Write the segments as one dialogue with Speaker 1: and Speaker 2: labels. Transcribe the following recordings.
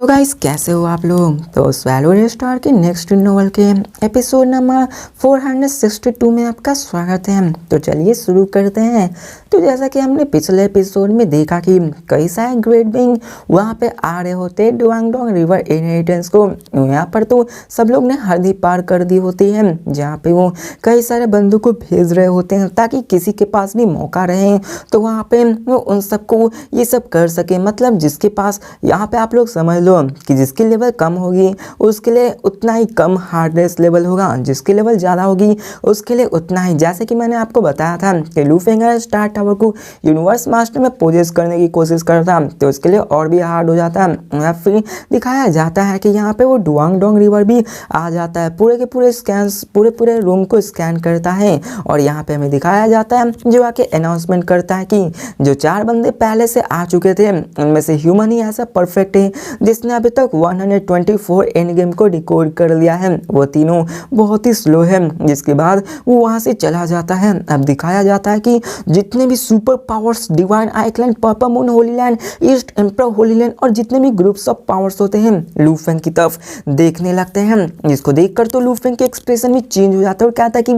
Speaker 1: तो गाइस कैसे हो आप लोग। तो स्वैलो स्टार के नेक्स्ट नोवेल के एपिसोड नंबर 462 में आपका स्वागत है। तो चलिए शुरू करते हैं। तो जैसा कि हमने पिछले एपिसोड में देखा कि कई सारे ग्रेट बीइंग वहाँ पे आ रहे होते हैं डुआंगडोंग रिवर इनहेरिटेंस को। यहाँ पर तो सब लोग ने हद पार कर दी होती है, जहाँ पे वो कई सारे बंदों को भेज रहे होते हैं ताकि किसी के पास भी मौका रहे तो वहाँ पे वो उन सबको ये सब कर सके। मतलब जिसके पास, यहाँ पे आप लोग समझ लो कि जिसकी लेवल कम होगी उसके लिए उतना ही कम हार्डनेस लेवल होगा, जिसकी लेवल ज़्यादा होगी उसके लिए उतना ही। जैसे कि मैंने आपको बताया था कि लूफेंगर स्टार टावर को यूनिवर्स मास्टर में पोजेस करने की कोशिश करता तो उसके लिए और भी हार्ड हो जाता है। फिर दिखाया जाता है कि यहाँ पे वो डुआंगडोंग रिवर भी आ जाता है, पूरे के पूरे स्कैन्स पूरे रूम को स्कैन करता है। और यहाँ पे हमें दिखाया जाता है जो आके अनाउंसमेंट करता है कि जो 4 बंदे पहले से आ चुके थे उनमें से ह्यूमन ही ऐसा परफेक्ट है जिसने अभी तक 124 एंड गेम को डिकोड कर लिया है। वो तीनों बहुत ही स्लो है, जिसके बाद वो वहाँ से चला जाता है। अब दिखाया जाता है कि जितने भी super powers, divine island, purple moon Holi land, east emperor Holi land और जितने भी ग्रुप्स ऑफ पावर्स होते हैं लूफेंग की तरफ देखने लगते हैं। जिसको देखकर तो लूफेंग के एक्सप्रेशन भी चेंज हो जाता है और कहता है कि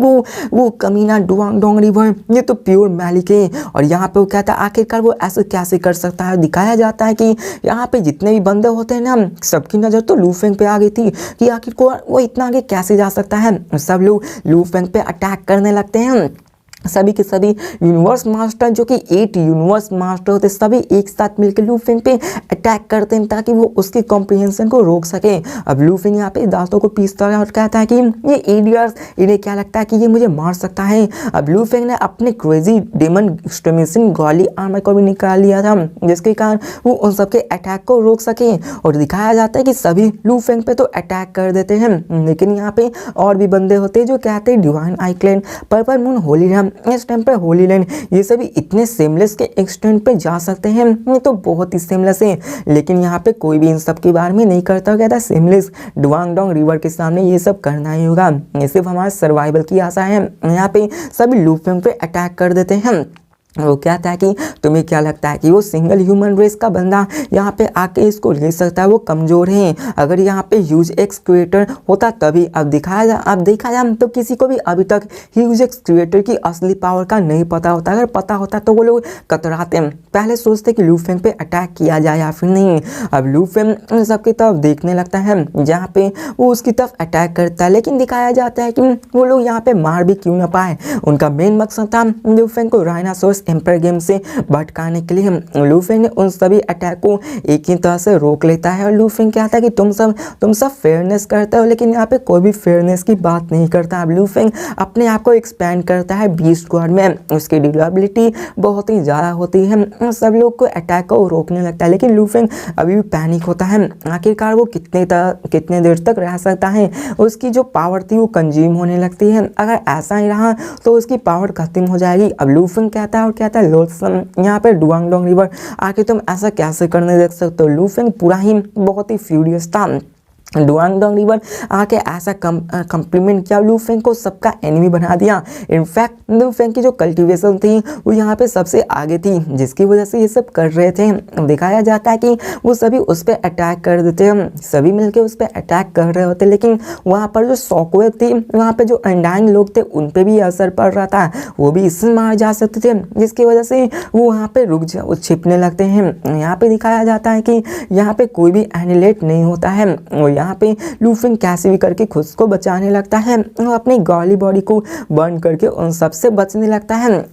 Speaker 1: वो कमीना डुआंगडोंग रिवर ये तो प्योर मैलिक है। और यहाँ पे वो कहता है आखिरकार वो ऐसे कैसे कर सकता है। दिखाया जाता है कि यहाँ पे जितने भी बंदे होते हैं ना, सबकी नज़र तो लूफेंग पे आ गई थी कि आखिर को वो इतना आगे कैसे जा सकता है। सब लोग लूफेंग पे अटैक करने लगते हैं। सभी के सभी यूनिवर्स मास्टर, जो कि 8 यूनिवर्स मास्टर होते, सभी एक साथ मिलकर लूफेंग पे अटैक करते हैं ताकि वो उसके कॉम्प्रिहेंशन को रोक सके। अब लूफेंग यहाँ पे दांतों को पीसता है और कहता है कि ये इडियट्स, इन्हें क्या लगता है कि ये मुझे मार सकता है। अब लूफेंग ने अपने क्रेजी डेमन एक्सट्रीमिशन गॉली आर्मर को भी निकाल लिया था, जिसके कारण वो उन सबके अटैक को रोक सके। और दिखाया जाता है कि सभी लूफेंग पे तो अटैक कर देते हैं, लेकिन यहाँ पे और भी बंदे होते हैं जो कहते हैं divine island, purple moon Holi land, इस टाइम पे होली लैंड, ये सभी इतने सेमलेस के एक्सटेंट पे जा सकते हैं। ये तो बहुत ही सेमलेस है, लेकिन यहाँ पे कोई भी इन सब के बारे में नहीं करता। कहता है सेमलेस डुआंगडोंग रिवर के सामने ये सब करना ही होगा, ये सिर्फ हमारे सर्वाइवल की आशा है। यहाँ पे सभी लूफेंग पे अटैक कर देते हैं। वो कहता है कि तुम्हें क्या लगता है कि वो सिंगल ह्यूमन रेस का बंदा यहाँ पे आके इसको ले सकता है? वो कमज़ोर है। अगर यहाँ पे ह्यूज एक्स क्रिएटर होता तभी। अब देखा जाए तो किसी को भी अभी तक ह्यूज एक्स क्रिएटर की असली पावर का नहीं पता होता। अगर पता होता तो वो लोग कतराते हैं, पहले सोचते कि लूफेंग पे अटैक किया जाए या फिर नहीं। अब लूफेंग सबकी तरफ देखने लगता है जहाँ पे वो उसकी तरफ अटैक करता है, लेकिन दिखाया जाता है कि वो लोग यहाँ पे मार भी क्यों ना पाए। उनका मेन मकसद था लूफेंग को राइनासोरस एम्पायर गेम से भटकाने के लिए। लूफेंग ने उन सभी अटैक को एक ही तरह से रोक लेता है। और लूफेंग कहता है कि तुम सब फेयरनेस करते हो, लेकिन यहाँ पे कोई भी फेयरनेस की बात नहीं करता। अब लूफेंग अपने आप को एक्सपैंड करता है बीस्ट गॉड में, उसकी ड्यूरेबिलिटी बहुत ही ज़्यादा होती है, सब लोग को अटैक को रोकने लगता है। लेकिन लूफेंग अभी भी पैनिक होता है, आखिरकार वो कितने देर तक रह सकता है। उसकी जो पावर थी वो कंज्यूम होने लगती है, अगर ऐसा ही रहा तो उसकी पावर खत्म हो जाएगी। अब लूफेंग कहता है और कहता है लोत्सम, यहाँ पे डुआंगडोंग रिवर आके तुम ऐसा कैसे करने देख सकते हो। लूफेंग पूरा ही बहुत ही फ्यूरियस था। डुआंगडोंग रिवर आके ऐसा कम्प्लीमेंट किया, लूफेंग को सबका एनिमी बना दिया। इनफैक्ट लूफेंग की जो कल्टीवेशन थी वो यहाँ पे सबसे आगे थी, जिसकी वजह से ये सब कर रहे थे। दिखाया जाता है कि वो सभी उस पर अटैक कर देते हैं, सभी मिलके उस पर अटैक कर रहे होते, लेकिन वहाँ पर जो शॉकवेव थी, वहाँ पे जो अनडाइंग लोग थे उन पर भी असर पड़ रहा था, वो भी इससे मार जा सकते थे, जिसकी वजह से वो वहाँ पे छिपने लगते हैं। यहाँ पे दिखाया जाता है कि यहाँ पे कोई भी एनिलेट नहीं होता है। और यहाँ पे लूफेंग कैसे भी करके खुद को बचाने लगता है, वो अपनी गॉली बॉडी को बर्न करके उन सब से बचने लगता है।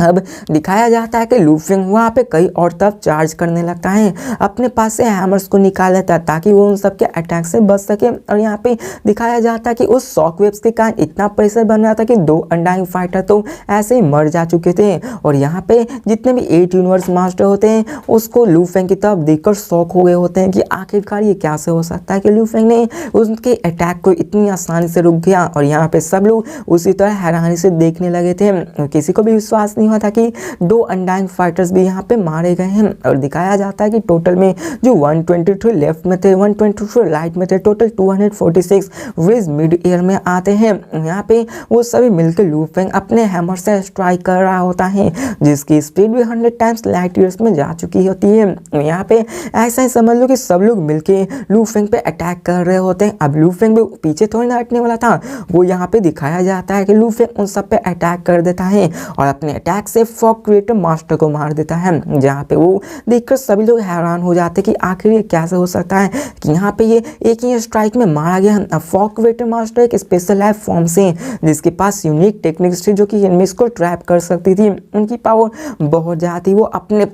Speaker 1: अब दिखाया जाता है कि लूफेंग वहाँ पे कई और तरफ चार्ज करने लगता है, अपने पास से हैमर्स को निकाल लेता है ताकि वो उन सब के अटैक से बच सके। और यहाँ पे दिखाया जाता है कि उस शॉकवेव्स के कारण इतना प्रेशर बन रहा था कि 2 अनडाइंग फाइटर तो ऐसे ही मर जा चुके थे। और यहाँ पे जितने भी 8 यूनिवर्स मास्टर होते हैं उसको लूफेंग की तरफ देखकर शॉक हो गए होते हैं कि आखिरकार ये कैसे हो सकता है कि लूफेंग ने उसके अटैक को इतनी आसानी से रोक दिया। और यहाँ पे सब लोग उसी तरह हैरानी से देखने लगे थे, किसी को भी विश्वास नहीं नहीं हुआ था कि 2 अनडाइंग फाइटर्स भी यहाँ पे मारे गए हैं और दिखाया जाता है कि टोटल में जो 123 लेफ्ट में थे, 123 राइट में थे, टोटल 246 रेज मिड एयर में आते हैं। यहाँ पे वो सभी मिलकर लू फेंग अपने हैमर से स्ट्राइक कर रहा होता है जिसकी स्पीड भी 100 टाइम्स लाइट ईयर्स में जा चुकी होती है। यहाँ पे ऐसा ही समझ लो कि सब लोग मिलके लू फेंग पे अटैक कर रहे होते हैं। अब लू फेंग भी पीछे थोड़ी ना हटने वाला था, वो यहाँ पे दिखाया जाता है कि लू फेंग उन सब पे अटैक कर देता है और अपने अटैक से फॉग क्रिएटर मास्टर को मार देता है, जहाँ पे वो देखकर सभी लोग हैरान हो जाते हैं कि आखिर ये कैसे हो सकता है कि यहाँ पे ये एक ही स्ट्राइक में मारा गया। फॉग क्रिएटर मास्टर एक स्पेशल लाइफ फॉर्म से जिसके पास यूनिक टेक्निक्स थी जो कि एनिमीज को ट्रैप कर सकती थी। उनकी पावर बहुत ज़्यादा थी, वो अपने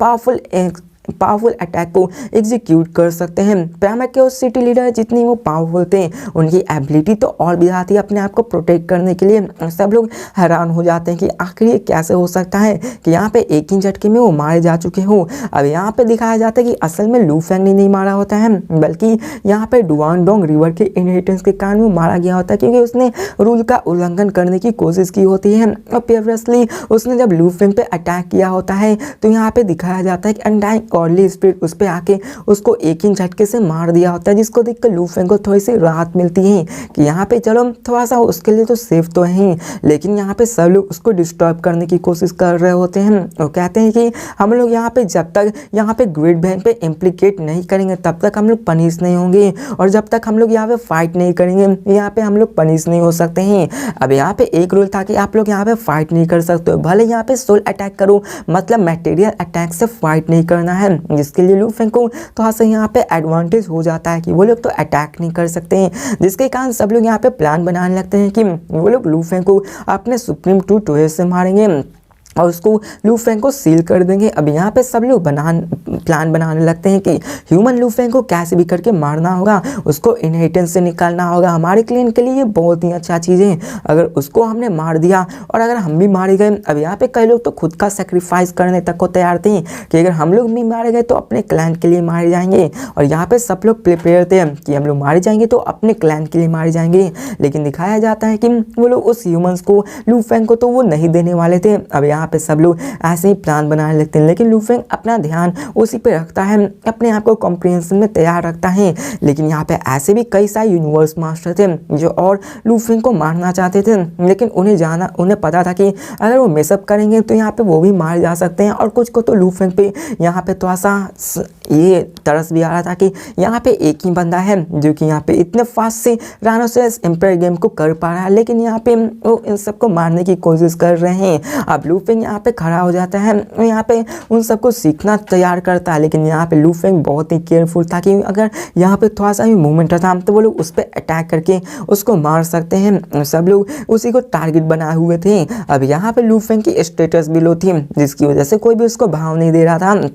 Speaker 1: पावरफुल अटैक को एग्जीक्यूट कर सकते हैं। पैमा के उस सिटी लीडर जितनी वो पावरफुल थे, उनकी एबिलिटी तो और भी ज़्यादा थी अपने आप को प्रोटेक्ट करने के लिए। सब लोग हैरान हो जाते हैं कि आखिर ये कैसे हो सकता है कि यहाँ पे एक ही झटके में वो मारे जा चुके हो। अब यहाँ पे दिखाया जाता है कि असल में लू फेंग ने नहीं मारा होता है, बल्कि यहाँ पे डुआनडोंग रिवर के इनहेरिटेंस के कारण वो मारा गया होता है, क्योंकि उसने रूल का उल्लंघन करने की कोशिश की होती है। और प्रीवियसली उसने जब लू फेंग पे अटैक किया होता है तो यहाँ पे दिखाया जाता है कि अनडाइंग गॉडली स्पिरिट उस पे आके उसको एक ही झटके से मार दिया होता है, जिसको देखकर लू फेंग को थोड़ी सी राहत मिलती है कि यहाँ पे चलो थोड़ा सा उसके लिए तो सेफ तो है। लेकिन यहाँ पे सब लोग उसको डिस्टर्ब करने की कोशिश कर रहे होते हैं और कहते हैं कि हम लोग यहाँ पे जब तक यहाँ पे ग्रेट बहन पे इम्प्लीकेट नहीं करेंगे तब तक हम लोग पनिश नहीं होंगे, और जब तक हम लोग यहाँ पे फाइट नहीं करेंगे यहाँ पे हम लोग पनिश नहीं हो सकते हैं। अब यहाँ पे एक रूल था कि आप लोग यहाँ पे फाइट नहीं कर सकते, भले यहाँ पे सोल अटैक करो, मतलब मटेरियल अटैक से फाइट नहीं करना है, जिसके लिए लू फेंग को थोड़ा सा यहाँ पे एडवांटेज हो जाता है कि वो लोग तो अटैक नहीं कर सकते हैं, जिसके कारण सब लोग यहाँ पे प्लान बनाने लगते हैं कि वो लोग लू फेंग को अपने सुप्रीम टू टोएस से मारेंगे और उसको लू फेंग को सील कर देंगे। अब यहाँ पे सब लोग प्लान बनाने लगते हैं कि ह्यूमन लू फेंग को कैसे भी करके मारना होगा, उसको इनहेरिटेंस से निकालना होगा। हमारे क्लैन के लिए ये बहुत ही अच्छा चीज़ है, अगर उसको हमने मार दिया और अगर हम भी मारे गए। अब यहाँ पे कई लोग तो खुद का सेक्रीफाइस करने तक को तैयार थे कि अगर हम लोग भी मारे गए तो अपने क्लैन के लिए मारे जाएंगे, और यहाँ पे सब लोग प्रिपेयर थे कि हम लोग मारे जाएंगे तो अपने क्लैन के लिए मारे जाएंगे। लेकिन दिखाया जाता है कि वो लोग उस ह्यूमन्स को लू फेंग को तो वो नहीं देने वाले थे। अब यहाँ पे सब लोग ऐसे ही प्लान बनाने लगते हैं, लेकिन लू फेंग अपना ध्यान उसी पे रखता है, अपने आप को कॉम्प्रिहेंशन में तैयार रखता है। लेकिन यहाँ पे ऐसे भी कई सारे यूनिवर्स मास्टर थे जो और लू फेंग को मारना चाहते थे, लेकिन उन्हें पता था कि अगर वो मिसअप करेंगे तो यहाँ पे वो भी मार जा सकते हैं। और कुछ को तो लू फेंग पे यहाँ पे थोड़ा सा ये तरस भी आ रहा था कि यहाँ पे एक ही बंदा है जो कि यहाँ पे इतने फास्ट से राइनोसेरस एम्पायर गेम को कर पा रहा है, लेकिन यहाँ पे वो इन सबको मारने की कोशिश कर रहे हैं। अब लू फेंग यहाँ पे खड़ा हो जाता है, यहाँ पे उन सबको सीखना तैयार करता है, लेकिन यहाँ पे लू फेंग बहुत ही केयरफुल था कि अगर यहाँ पे थोड़ा सा भी मूवमेंट था तो वो लोग उस पर अटैक करके उसको मार सकते हैं। सब लोग उसी को टारगेट बनाए हुए थे। अब यहाँ पे लू फेंग की स्टेटस भी लो थी, जिसकी वजह से कोई भी उसको भाव नहीं दे रहा था।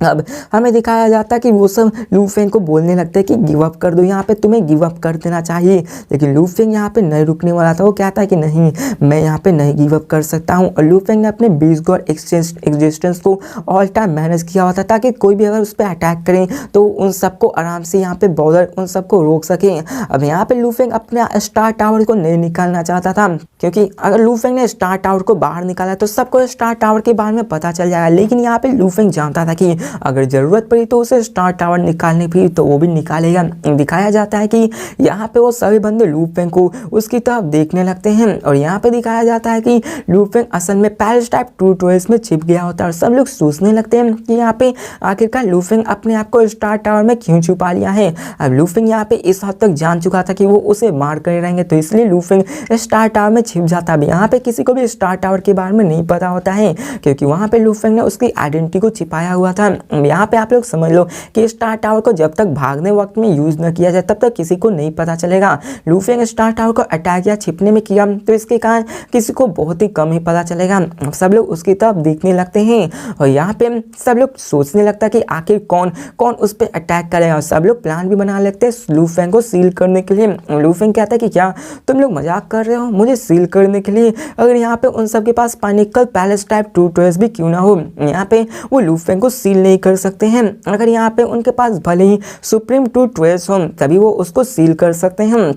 Speaker 1: अब हमें दिखाया जाता है कि वो सब लू फेंग को बोलने लगते हैं कि गिव अप कर दो, यहाँ पे तुम्हें गिव अप कर देना चाहिए। लेकिन लू फेंग यहाँ पे नहीं रुकने वाला था, वो कहता है कि नहीं, मैं यहाँ पे नहीं गिव अप कर सकता हूँ। और लू फेंग ने अपने 20 गॉड एग्जिस्टेंस को ऑल टाइम मैनेज किया होता ताकि कोई भी अगर उस पर अटैक करें तो उन सबको आराम से यहाँ पे बॉर्डर उन सबको रोक सके। अब यहाँ पे लू फेंग अपने स्टार टावर को नहीं निकालना चाहता था, क्योंकि अगर लू फेंग ने स्टार टावर को बाहर निकाला तो सबको स्टार टावर के बारे में पता चल जाएगा। लेकिन यहाँ पे लू फेंग जानता था कि अगर ज़रूरत पड़ी तो उसे स्टार टावर निकालने भी तो वो भी निकालेगा। दिखाया जाता है कि यहाँ पे वो सभी बंदे लू फेंग को उसकी तरफ देखने लगते हैं, और यहाँ पे दिखाया जाता है कि लू फेंग असल में पैलेस टाइप टू टॉयज में छिप गया होता है, और सब लोग सोचने लगते हैं कि यहाँ पे आखिरकार लू फेंग अपने आप को स्टार टावर में क्यों छुपा लिया है। अब लू फेंग यहाँ पे इस हद तक जान चुका था कि वो उसे मार कर रहेंगे, तो इसलिए लू फेंग स्टार टावर में छिप जाता है। यहाँ पे किसी को भी स्टार टावर के बारे में नहीं पता होता है, क्योंकि वहाँ पे लू फेंग ने उसकी आइडेंटिटी को छिपाया हुआ था। यहाँ पे आप लोग समझ लो कि स्टार टावर को जब तक भागने वक्त में यूज न किया जाए तब तक किसी को नहीं पता चलेगा। लू फेंग स्टार टावर को अटैक या छिपने में किया तो इसके कारण किसी को बहुत ही कम ही पता चलेगा। सब लोग उसकी तरफ देखने लगते हैं, और यहाँ पे सब लोग सोचने लगता है कि आखिर कौन कौन उस पर अटैक करेगा, और सब लोग प्लान भी बना लेते हैं लू फेंग को सील करने के लिए। लू फेंग कहता है कि क्या तुम लोग मजाक कर रहे हो मुझे सील करने के लिए, अगर यहाँ पे उन सबके पास पाइनेकल पैलेस टाइप टू टॉयज भी क्यों ना हो, यहाँ पे वो लू फेंग को सील नहीं कर सकते हैं। अगर यहाँ पे उनके पास भले ही सुप्रीम टू टॉयज हो तभी वो उसको सील कर सकते हैं।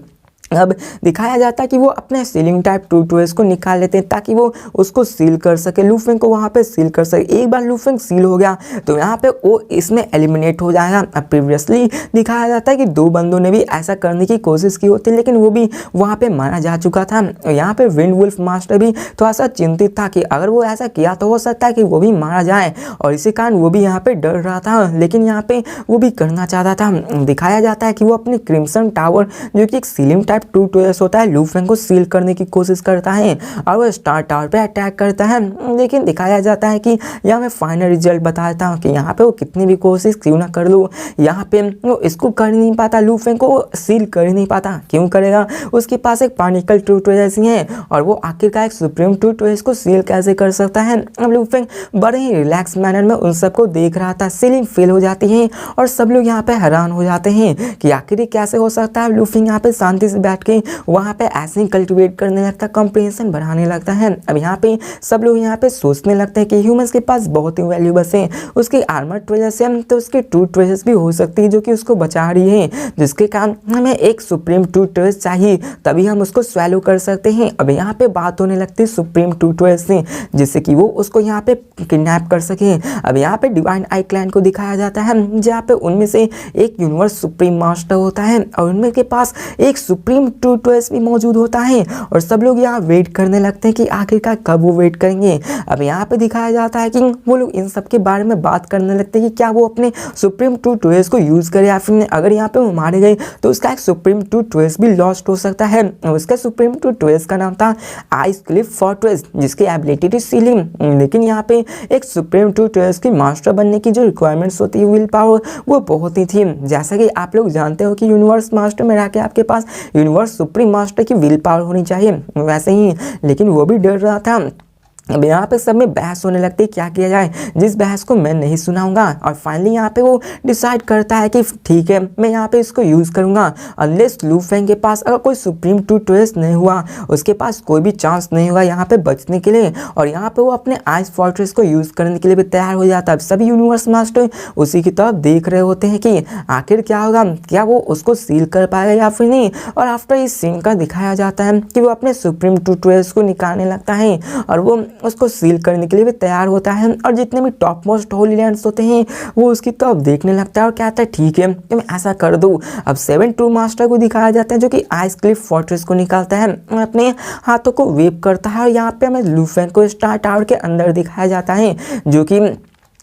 Speaker 1: अब दिखाया जाता है कि वो अपने सीलिंग टाइप टूटवेस को निकाल लेते हैं ताकि वो उसको सील कर सके, लूफेंग को वहाँ पे सील कर सके। एक बार लूफेंग सील हो गया तो यहाँ पे वो इसमें एलिमिनेट हो जाएगा। अब प्रीवियसली दिखाया जाता है कि दो बंदों ने भी ऐसा करने की कोशिश की होती लेकिन वो भी वहाँ पे मारा जा चुका था। यहाँ पे विंड वुल्फ मास्टर भी थोड़ा सा चिंतित था कि अगर वो ऐसा किया तो हो सकता है कि वो भी मारा जाए, और इसी कारण वो भी यहाँ पे डर रहा था, लेकिन यहाँ पे वो भी करना चाहता था। दिखाया जाता है कि वो अपनी क्रिम्सन टावर जो कि एक सीलिंग टाइप टूटवेस होता है, लूफेंग को सील करने की कोशिश करता है और वो स्टार टावर पे अटैक करता है। लेकिन दिखाया जाता है कि यहाँ मैं फाइनल रिजल्ट बताता हूँ कि यहाँ पे वो कितनी भी कोशिश क्यों ना कर लो, यहाँ पे वो इसको कर नहीं पाता, लूफेंग को सील कर नहीं पाता। क्यों करेगा, उसके पास एक पार्टिकल टूटवेस ही है और वो आखिरकार एक सुप्रीम टूटवेस को सील कैसे कर सकता है। अब लूफेंग बड़े ही रिलैक्स मैनर में उन सबको देख रहा था। सीलिंग फेल हो जाती है और सब लोग यहाँ पे हैरान हो जाते हैं कि आखिर ये कैसे हो सकता है। लूफेंग यहाँ पे शांति से बैठ के वहाँ पे ऐसे ही कल्टिवेट करने लगता, कॉम्प्रिहेंशन बढ़ाने लगता है। अब यहाँ पे सब लोग यहाँ पे सोचने लगते हैं कि ह्यूमंस के पास बहुत ही वैल्यूबल्स है, उसकी आर्मर ट्रेजर्स है तो उसकी ट्रूथ ट्रेजर्स भी हो सकती है जो कि उसको बचा रही है, जिसके कारण हमें एक सुप्रीम ट्रूथ ट्रेजर चाहिए तभी हम उसको स्वेलो कर सकते हैं। अब यहाँ पे बात होने लगती है सुप्रीम ट्रूथ ट्रेजर से, जिससे कि वो उसको यहाँ पे किडनैप कर सके। अब यहाँ पे डिवाइन आई क्लैन को दिखाया जाता है जहाँ पे उनमें से एक यूनिवर्स सुप्रीम मास्टर होता है और उनमें के पास एक सुप्रीम टूटवेस भी मौजूद होता है और सब लोग यहाँ वेट करने लगते हैं कि आखिरकार कब वो वेट करेंगे। अब यहाँ पे दिखाया जाता है कि वो लोग इन सब के बारे में बात करने लगते हैं कि क्या वो अपने सुप्रीम टूटवेस को यूज करे या फिर अगर यहाँ पे वो मारे गए तो उसका एक सुप्रीम टूटवेस भी लॉस्ट हो सकता है। उसका सुप्रीम टूटवेस का नाम था आइस क्लिफ फोर्ट्रेस, जिसकी एबिलिटी थी सीलिंग। लेकिन यहाँ पे एक सुप्रीम टूटवेस की मास्टर बनने की जो रिक्वायरमेंट्स होती है विल पावर वो बहुत ही थी। जैसा कि आप लोग जानते हो कि यूनिवर्स मास्टर में रह के आपके पास यूनिवर्स सुप्रीम मास्टर की विल पावर होनी चाहिए, वैसे ही लेकिन वो भी डर रहा था। अब यहाँ पे सब में बहस होने लगती है क्या किया जाए, जिस बहस को मैं नहीं सुनाऊंगा। और फाइनली यहाँ पे वो डिसाइड करता है कि ठीक है मैं यहाँ पे इसको यूज़ करूँगा अनलेस लूफेंग के पास अगर कोई सुप्रीम टूटवेस नहीं हुआ, उसके पास कोई भी चांस नहीं होगा यहाँ पे बचने के लिए। और यहाँ पे वो अपने आइस फोर्ट्रेस को यूज़ करने के लिए भी तैयार हो जाता है। सभी यूनिवर्स मास्टर उसी की तरफ देख रहे होते हैं कि आखिर क्या होगा, क्या वो उसको सील कर पाएगा या फिर नहीं। और आफ्टर इस सीन का दिखाया जाता है कि वो अपने सुप्रीम टूटवेस को निकालने लगता है और वो उसको सील करने के लिए भी तैयार होता है। और जितने भी टॉप मोस्ट होली लैंड्स होते हैं वो उसकी तरफ देखने लगता है और कहता है ठीक है कि मैं ऐसा कर दूँ। अब 7 ट्रू मास्टर को दिखाया जाता है जो कि आइस क्लिफ फोर्ट्रेस को निकालता है, अपने हाथों को वेव करता है और यहाँ पे हमें लूफेंग को स्टार टावर के अंदर दिखाया जाता है जो कि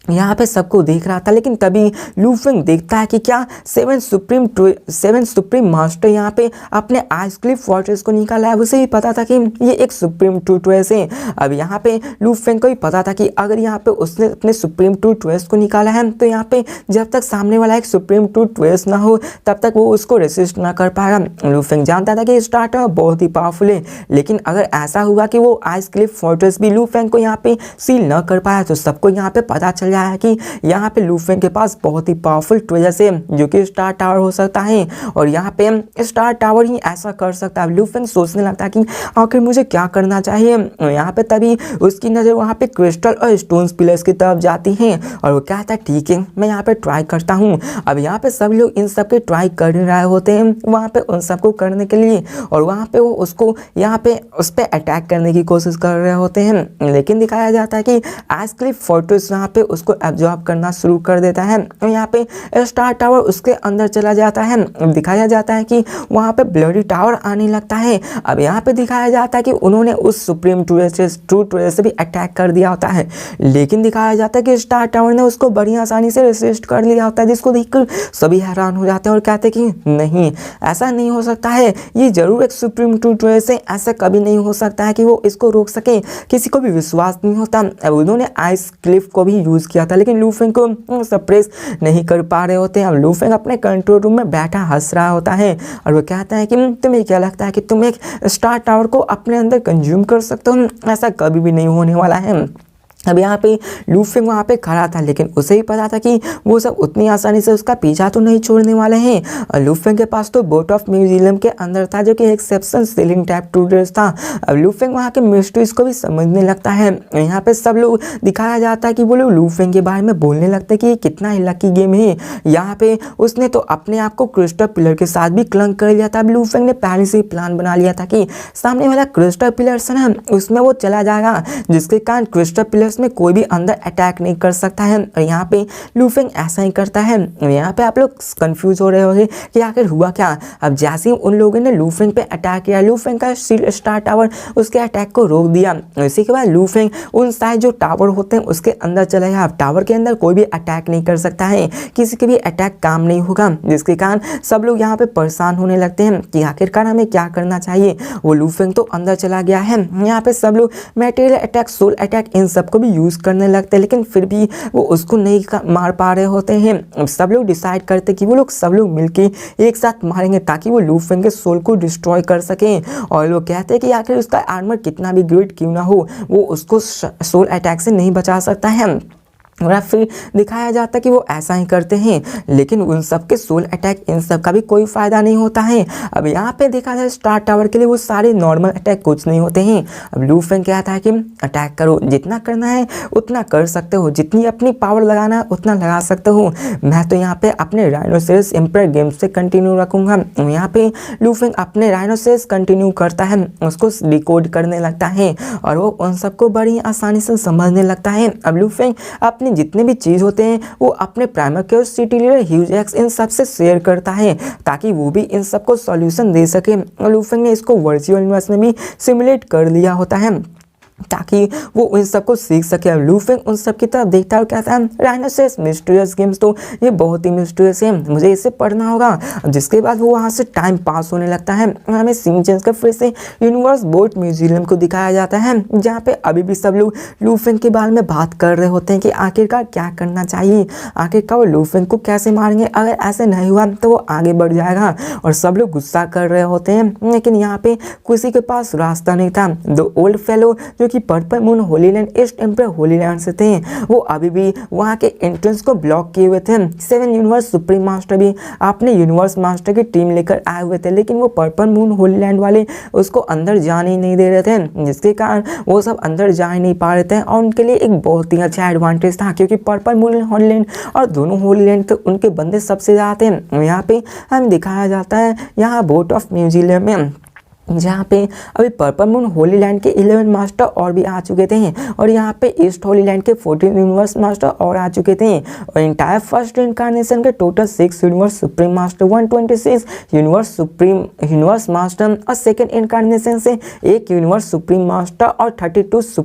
Speaker 1: यहाँ पे सबको देख रहा था। लेकिन तभी लूफेंग देखता है कि क्या 7 सुप्रीम मास्टर यहाँ पे अपने आइस क्लिफ फोर्ट्रेस को निकाला है। उसे भी पता था कि ये एक सुप्रीम टूटवेस है। अब यहाँ पे लूफेंग को भी पता था कि अगर यहाँ पे उसने अपने सुप्रीम टूटवेस को निकाला है तो यहाँ पे जब तक सामने वाला एक सुप्रीम टूटवेस ना हो तब तक वो उसको रेसिस्ट ना कर पाएगा। लूफेंग जानता था कि स्टार्टर बहुत ही पावरफुल है, लेकिन अगर ऐसा हुआ कि वो आइस क्लिफ फोर्ट्रेस भी लूफेंग को यहाँ पे सील न कर पाया तो सबको यहाँ पे पता चल है कि यहाँ पे लूफेंग के पास बहुत ही पावरफुल ट्रेजर है जो कि स्टार टावर हो सकता है और यहाँ पे स्टार टावर ही ऐसा कर सकता है। लूफेंग सोचने लगता है कि आखिर मुझे क्या करना चाहिए। यहाँ पे तभी उसकी नज़र वहाँ पे क्रिस्टल और स्टोन्स पिलर्स की तरफ जाती है और वो कहता है ठीक है मैं यहाँ पे ट्राई करता हूँ। अब यहाँ पे सब लोग इन सब के ट्राई कर रहे होते हैं वहाँ पे उन सबको करने के लिए और वहाँ पे वो उसको यहाँ पे उस पर अटैक करने की कोशिश कर रहे होते हैं। लेकिन दिखाया जाता है कि आइस क्लिफ फोर्ट्रेस यहाँ पे उसको एब्जॉर्ब करना शुरू कर देता है और यहाँ पे स्टार टावर उसके अंदर चला जाता है। दिखाया जाता है कि वहाँ पे ब्लडी टावर आने लगता है। अब यहाँ पे दिखाया जाता है कि उन्होंने उस सुप्रीम टूटवेस से भी अटैक कर दिया होता है, लेकिन दिखाया जाता है कि स्टार टावर ने उसको बड़ी आसानी से रेसिस्ट कर लिया होता है, जिसको देखकर सभी हैरान हो जाते हैं और कहते हैं कि नहीं ऐसा नहीं हो सकता है, ये जरूर एक सुप्रीम टूटवेस है, ऐसा कभी नहीं हो सकता है कि वो इसको रोक सके। किसी को भी विश्वास नहीं होता। अब उन्होंने आइस क्लिफ को भी यूज किया था लेकिन लूफेंग को सप्रेस नहीं कर पा रहे होते हैं। अब लूफेंग अपने कंट्रोल रूम में बैठा हंस रहा होता है और वो कहता है कि तुम्हें क्या लगता है कि तुम एक स्टार टावर को अपने अंदर कंज्यूम कर सकते हो, ऐसा कभी भी नहीं होने वाला है। अब यहाँ पे लूफिंग वहाँ पे खड़ा था, लेकिन उसे ही पता था कि वो सब उतनी आसानी से उसका पीछा तो नहीं छोड़ने वाले हैं। और लूफिंग के पास तो बोट ऑफ म्यूजियम के अंदर था, जो कि exception ceiling type two dress था। अब लूफिंग वहाँ के मिस्ट्रीज को भी समझने लगता है। यहाँ पे सब लोग दिखाया जाता है कि वो लोग लूफिंग के बारे में बोलने लगते हैं कि ये कितना ही लकी गेम है। यहाँ पे उसने तो अपने आप को क्रिस्टल पिलर के साथ भी क्लंक कर लिया था। अब लूफिंग ने पहले से ही प्लान बना लिया था कि सामने वाला क्रिस्टल पिलर है ना, उसमें वो चला जाएगा, जिसके कारण क्रिस्टल पिलर में कोई भी अंदर अटैक नहीं कर सकता है। और यहाँ पे लूफिंग ऐसा ही करता है। यहाँ पे आप लोग कंफ्यूज हो रहे होंगे कि आखिर हुआ क्या। अब जैसे ही उन लोगों ने लूफिंग पे अटैक किया, लूफिंग का स्टार टावर उसके अटैक को रोक दिया। इसी के बाद लूफिंग उन सारे जो टावर होते हैं उसके अंदर चला गया। अब टावर के अंदर कोई भी अटैक नहीं कर सकता है, किसी के भी अटैक काम नहीं होगा, जिसके कारण सब लोग यहाँ पे परेशान होने लगते हैं कि आखिरकार हमें क्या करना चाहिए। वो लूफिंग तो अंदर चला गया है। यहाँ पे सब लोग मटेरियल अटैक, सोल अटैक, इन सबको भी यूज करने लगते हैं, लेकिन फिर भी वो उसको नहीं मार पा रहे होते हैं। सब लोग डिसाइड करते कि वो लोग सब लोग मिलके एक साथ मारेंगे ताकि वो लूफिंग के सोल को डिस्ट्रॉय कर सकें। और लोग कहते हैं कि आखिर उसका आर्मर कितना भी ग्रेट क्यों ना हो, वो उसको सोल अटैक से नहीं बचा सकता है। और फिर दिखाया जाता है कि वो ऐसा ही करते हैं, लेकिन उन सब के सोल अटैक, इन सब का भी कोई फायदा नहीं होता है। अब यहाँ पे देखा जाए स्टार टावर के लिए वो सारे नॉर्मल अटैक कुछ नहीं होते हैं। अब लूफिंग कहता है कि अटैक करो, जितना करना है उतना कर सकते हो, जितनी अपनी पावर लगाना है उतना लगा सकते हो। मैं तो यहाँ पे अपने राइनोसेरस एम्पायर गेम से कंटिन्यू रखूंगा। यहाँ पे लूफिंग अपने राइनोसेरस कंटिन्यू करता है, उसको डिकोड करने लगता है और वो उन सबको बड़ी आसानी से समझने लगता है। अब लूफिंग अपने जितने भी चीज़ होते हैं वो अपने प्राइमर के और सिटी लीडर ह्यूज एक्स इन सब से शेयर करता है, ताकि वो भी इन सबको सॉल्यूशन दे सके। लूफिंग ने इसको वर्चुअल यूनिवर्स में भी सिमुलेट कर लिया होता है ताकि वो उन सबको सीख सके। अब लूफिंग उन सब की तरफ देखता है और कहता है राइनोसेरस मिस्टीरियस गेम्स तो ये बहुत ही मिस्टीरियस है, मुझे इसे पढ़ना होगा। जिसके बाद वो वहाँ से टाइम पास होने लगता है। हमें सीन चेंज कर फिर से यूनिवर्स बोट म्यूजियम को दिखाया जाता है, जहाँ पे अभी भी सब लोग लूफिंग के बारे में बात कर रहे होते हैं कि आखिरकार क्या करना चाहिए, आखिरकार वो लूफिंग को कैसे मारेंगे। अगर ऐसे नहीं हुआ तो वो आगे बढ़ जाएगा और सब लोग गुस्सा कर रहे होते हैं, लेकिन यहाँ पे किसी के पास रास्ता नहीं था। द ओल्ड फेलो जो कि Purple Moon Holyland East Empire Holyland से थे, वो अभी भी वहाँ के एंट्रेंस को ब्लॉक किए हुए थे। 7 यूनिवर्स सुप्रीम मास्टर भी अपने यूनिवर्स मास्टर की टीम लेकर आए हुए थे, लेकिन वो पर्पल मून होलीलैंड वाले उसको अंदर जाने ही नहीं दे रहे थे, जिसके कारण वो सब अंदर जा ही नहीं पा रहे थे। और उनके लिए एक बहुत ही अच्छा एडवांटेज था, क्योंकि पर्पल मून होलीलैंड और दोनों होलीलैंड तो उनके बंदे सबसे ज़्यादा थे। यहाँ पे हमें दिखाया जाता है यहाँ बोट ऑफ म्यूजियम में, जहाँ पे अभी पर्पल मून होलीलैंड के 11 मास्टर और भी आ चुके थे, और यहाँ पे ईस्ट होलीलैंड के 14 यूनिवर्स मास्टर और आ चुके थे। और इंटायर फर्स्ट इनकारनेशन के total 6 universe supreme master, 126 universe supreme universe master, और सेकेंड इनकारनेशन से 1 यूनिवर्स सुप्रीम मास्टर और 32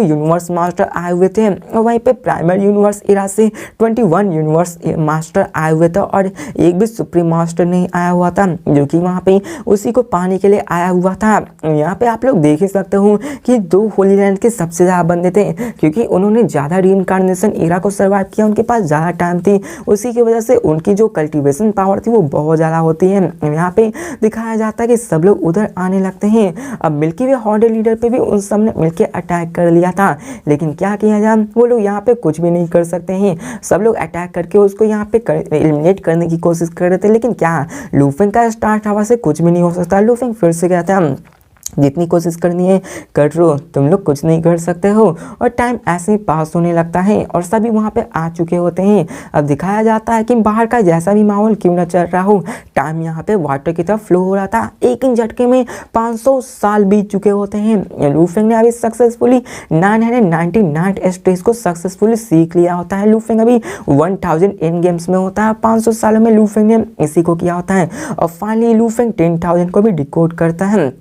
Speaker 1: यूनिवर्स मास्टर आए हुए थे। और वहीं पे प्राइमरी यूनिवर्स इरा से 21 यूनिवर्स मास्टर आए हुए थे, और एक भी सुप्रीम मास्टर नहीं आया हुआ था, जो कि वहाँ पे उसी को पाने के लिए आया हुआ था। यहाँ पे आप लोग देख ही सकते हो कि 2 होलीलैंड के सबसे ज़्यादा बंदे थे, क्योंकि उन्होंने ज़्यादा रीइंकार्नेशन इरा को सर्वाइव किया, उनके पास ज़्यादा टाइम थी, उसी की वजह से उनकी जो कल्टीवेशन पावर थी वो बहुत ज़्यादा होती है। यहाँ पे दिखाया जाता है कि सब लोग उधर आने लगते हैं। अब मिल्की वे हॉर्डर लीडर पे भी उन सब ने मिलकर अटैक कर लिया था, लेकिन क्या किया जाए, वो लोग यहाँ पे कुछ भी नहीं कर सकते हैं। सब लोग अटैक करके उसको यहाँ पे एलिमिनेट करने की कोशिश कर रहे थे, लेकिन क्या लूफिंग का स्टार टावर से कुछ भी नहीं हो सकता। लूफिंग फिर से कहता है जितनी कोशिश करनी है कर लो, तुम लोग कुछ नहीं कर सकते हो। और टाइम ऐसे ही पास होने लगता है और सभी वहाँ पे आ चुके होते हैं। अब दिखाया जाता है कि बाहर का जैसा भी माहौल क्यों ना चल रहा हो, टाइम यहाँ पे वाटर की तरफ फ्लो हो रहा था। एक ही झटके में 500 साल बीत चुके होते हैं। लूफिंग ने अभी सक्सेसफुली 999 स्टेज को सक्सेसफुली सीख लिया होता है। लूफिंग अभी 1000 इन गेम्स में होता है, 500 सालों में लूफिंग ने इसी को किया होता है। और फाइनली लूफिंग 10,000 को भी डिकोड करता है।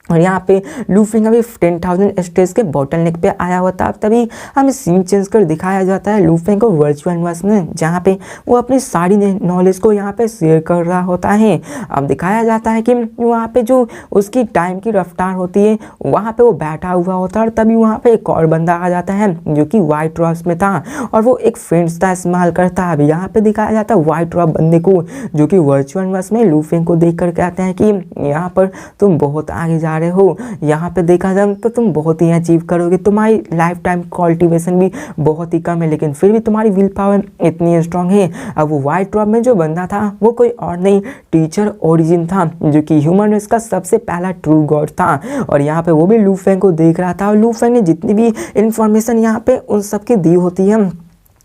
Speaker 1: और यहाँ पे लूफिंग अभी 10,000 स्टेज के बॉटल नेक पे आया हुआ था। तभी हमें सीन चेंज कर दिखाया जाता है लूफिंग को वर्चुअल यूनिवर्स में, जहाँ पे वो अपनी सारी नॉलेज को यहाँ पे शेयर कर रहा होता है। अब दिखाया जाता है कि वहाँ पे जो उसकी टाइम की रफ्तार होती है वहाँ पे वो बैठा हुआ होता है, और तभी वहाँ पे एक और बंदा आ जाता है जो कि वाइट रॉस में था, और वो एक फ्रेंड्स का इस्तेमाल करता है। अब यहाँ पे दिखाया जाता है वाइट रॉस बंदे को, जो कि वर्चुअल यूनिवर्स में लूफिंग को देख कर कहते हैं कि यहाँ पर तुम बहुत आगे जा रहे हो, यहाँ पे देखा जाए तो तुम बहुत ही अचीव करोगे। तुम्हारी लाइफ टाइम कल्टीवेशन भी बहुत ही कम है, लेकिन फिर भी तुम्हारी विल पावर इतनी स्ट्रांग है। अब वो व्हाइट ड्रॉप में जो बंदा था वो कोई और नहीं, टीचर ओरिजिन था, जो कि ह्यूमन रेस का सबसे पहला ट्रू गॉड था। और यहाँ पे वो भी लू फेंग को देख रहा था, और लू फेंग ने जितनी भी इंफॉर्मेशन यहाँ पे उन सबकी दी होती है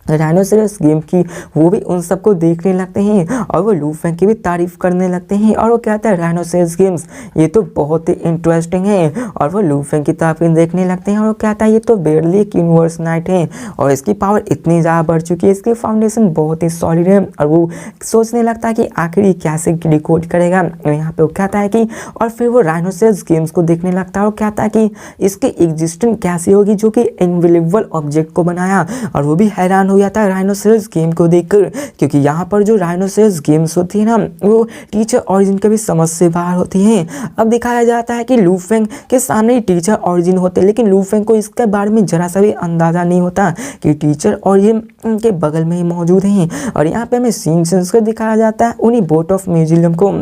Speaker 1: राइनोसेरस गेम की, वो भी उन सबको देखने लगते हैं और वो लू फेंग की भी तारीफ करने लगते हैं। और वो कहता है राइनोसेरस गेम्स ये तो बहुत ही इंटरेस्टिंग है, और वो लू फेंग की तारीफ देखने लगते हैं। और वो कहता है ये तो बेरली एक यूनिवर्स नाइट है, और इसकी पावर इतनी ज़्यादा बढ़ चुकी है, इसकी फाउंडेशन बहुत ही सॉलिड है। और वो सोचने लगता है कि आखिर ये कैसे डिकोड करेगा। यहाँ पे वो कहता है कि, और फिर वो राइनोसेरस गेम्स को देखने लगता है और कहता है कि इसकी एग्जिस्टेंस कैसी होगी जो कि इनविजिबल ऑब्जेक्ट को बनाया। और वो भी हैरान हो जाता है राइनोसेरस गेम को देखकर, क्योंकि यहाँ पर जो राइनोसेरस गेम्स होती है ना, वो टीचर ओरिजिन के भी समझ से बाहर होती हैं। अब दिखाया जाता है कि लू फेंग के सामने ही टीचर ओरिजिन होते हैं, लेकिन लू फेंग को इसके बारे में जरा सा भी अंदाजा नहीं होता कि टीचर ओरिजिन के बगल में ही मौजूद हैं। और यहाँ पे हमें सीन्स को दिखाया जाता है उन्हीं बोट ऑफ म्यूजियम को,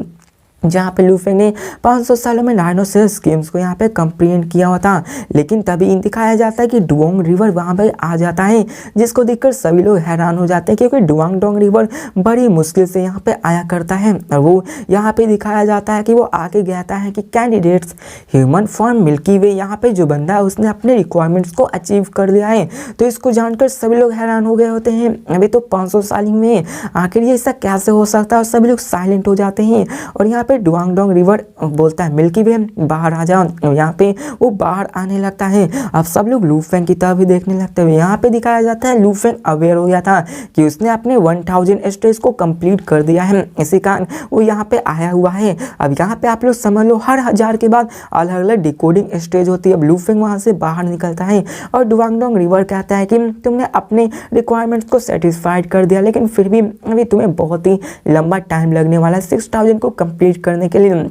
Speaker 1: जहाँ पे लू फेंग ने 500 सालों में राइनोसेरस गेम्स को यहाँ पे कंप्लीट किया हुआ था। लेकिन तभी दिखाया जाता है कि डुओंग रिवर वहाँ पे आ जाता है, जिसको देखकर सभी लोग हैरान हो जाते हैं, क्योंकि डुआंग डोंग रिवर बड़ी मुश्किल से यहाँ पे आया करता है। और वो यहाँ पे दिखाया जाता है कि वो आगे कहता है कि कैंडिडेट्स ह्यूमन फॉर्म मिल्की वे, यहाँ पे जो बंदा है उसने अपने रिक्वायरमेंट्स को अचीव कर लिया है। तो इसको जानकर सभी लोग हैरान हो गए होते हैं, अभी तो 500 साल ही में, आखिर ये ऐसा कैसे हो सकता है। और सभी लोग साइलेंट हो जाते हैं। और यहाँ डुआंग डोंग रिवर बोलता है मिल्की वे बाहर आ जाओ, और यहाँ पे वो बाहर आने लगता है। अब सब लोग लू फेंग की तरफ भी देखने लगते हैं। यहाँ पे दिखाया जाता है लू फेंग अवेयर हो गया था कि उसने अपने 1000 स्टेज को कंप्लीट कर दिया है, इसी कारण वो यहाँ पे आया हुआ है। अब यहाँ पे आप लोग समझ लो हर 1000 के बाद अलग अलग डिकोडिंग स्टेज होती है। अब लू फेंग वहाँ से बाहर निकलता है और डुआंग डोंग रिवर कहता है कि तुमने अपने रिक्वायरमेंट्स को सेटिस्फाइड कर दिया, लेकिन फिर भी अभी तुम्हें बहुत ही लंबा टाइम लगने वाला है 6000 को कंप्लीट करने के लिए।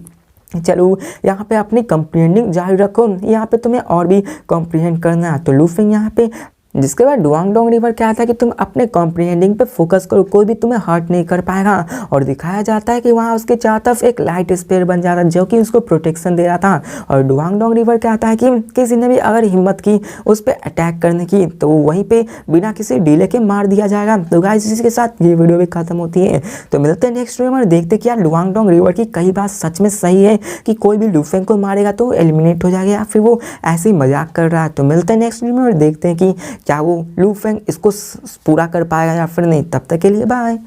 Speaker 1: चलो यहाँ पे अपनी कंप्रीहेंडिंग जारी रखो, यहाँ पे तुम्हें और भी कंप्रीहेंड करना है। तो लू फेंग यहाँ पे, जिसके बाद डुआंग डोंग रिवर कहता है कि तुम अपने कॉम्प्रीहेंडिंग पे फोकस करो, कोई भी तुम्हें हर्ट नहीं कर पाएगा। और दिखाया जाता है कि वहाँ उसके चारों तरफ एक लाइट स्पेयर बन जाता है जो कि उसको प्रोटेक्शन दे रहा था। और डुआंग डोंग रिवर कहता है कि किसी ने भी अगर हिम्मत की उस पर अटैक करने की तो वहीं पे बिना किसी डिले के मार दिया जाएगा। तो गाइस इसी के साथ ये वीडियो भी खत्म होती है। तो मिलते हैं नेक्स्ट वीडियो में, देखते क्या डुआंग डोंग रिवर की कई बात सच में सही है कि कोई भी लू फेंग को मारेगा तो एलिमिनेट हो जाएगा, या फिर वो ऐसे ही मजाक कर रहा है। तो मिलते हैं नेक्स्ट वीडियो में और देखते हैं कि क्या वो लू फेंग इसको पूरा कर पाएगा या फिर नहीं। तब तक के लिए बाय।